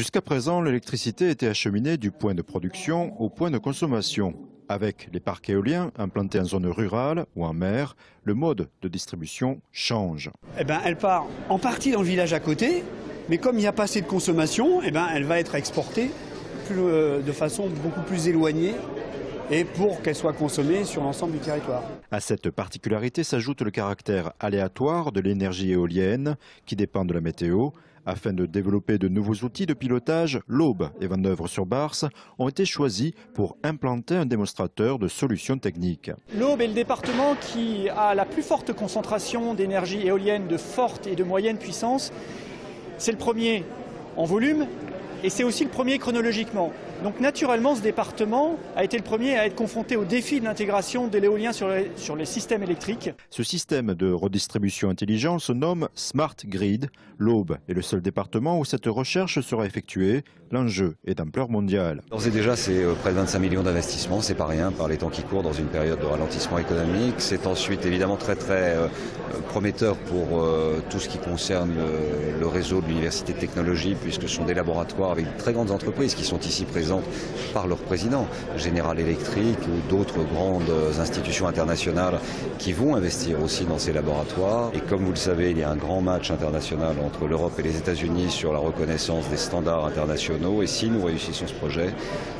Jusqu'à présent, l'électricité était acheminée du point de production au point de consommation. Avec les parcs éoliens implantés en zone rurale ou en mer, le mode de distribution change. Elle part en partie dans le village à côté, mais comme il n'y a pas assez de consommation, elle va être exportée de façon beaucoup plus éloignée et pour qu'elle soit consommée sur l'ensemble du territoire. À cette particularité s'ajoute le caractère aléatoire de l'énergie éolienne qui dépend de la météo. Afin de développer de nouveaux outils de pilotage, l'Aube et Vendeuvre-sur-Barse ont été choisis pour implanter un démonstrateur de solutions techniques. L'Aube est le département qui a la plus forte concentration d'énergie éolienne de forte et de moyenne puissance. C'est le premier en volume et c'est aussi le premier chronologiquement. Donc naturellement, ce département a été le premier à être confronté au défi de l'intégration de l'éolien sur les systèmes électriques. Ce système de redistribution intelligent se nomme Smart Grid. L'Aube est le seul département où cette recherche sera effectuée. L'enjeu est d'ampleur mondiale. D'ores et déjà, c'est près de 25 millions d'investissements, c'est pas rien par les temps qui courent dans une période de ralentissement économique. C'est ensuite évidemment très prometteur pour tout ce qui concerne le réseau de l'Université de Technologie, puisque ce sont des laboratoires avec de très grandes entreprises qui sont ici présentes par leur président, General Electric ou d'autres grandes institutions internationales qui vont investir aussi dans ces laboratoires. Et comme vous le savez, il y a un grand match international entre l'Europe et les États-Unis sur la reconnaissance des standards internationaux. Et si nous réussissons ce projet,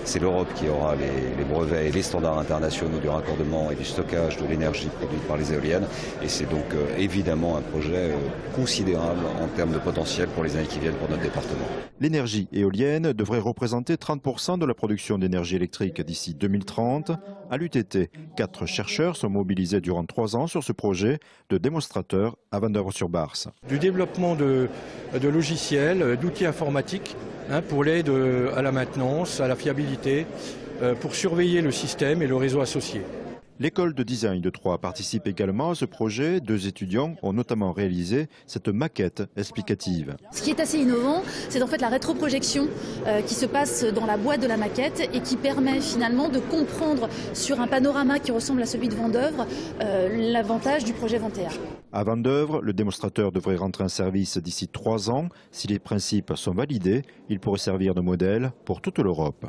c'est l'Europe qui aura les brevets et les standards internationaux du raccordement et du stockage de l'énergie produite par les éoliennes. Et c'est donc évidemment un projet considérable en termes de potentiel pour les années qui viennent pour notre département. L'énergie éolienne devrait représenter 30% de la production d'énergie électrique d'ici 2030. À l'UTT, 4 chercheurs sont mobilisés durant 3 ans sur ce projet de démonstrateur à Vendeuvre-sur-Barse. Du développement de logiciels, d'outils informatiques pour l'aide à la maintenance, à la fiabilité, pour surveiller le système et le réseau associé. L'école de design de Troyes participe également à ce projet. 2 étudiants ont notamment réalisé cette maquette explicative. Ce qui est assez innovant, c'est en fait la rétroprojection qui se passe dans la boîte de la maquette et qui permet finalement de comprendre sur un panorama qui ressemble à celui de Vendeuvre l'avantage du projet Ventea. À Vendeuvre, le démonstrateur devrait rentrer en service d'ici 3 ans. Si les principes sont validés, il pourrait servir de modèle pour toute l'Europe.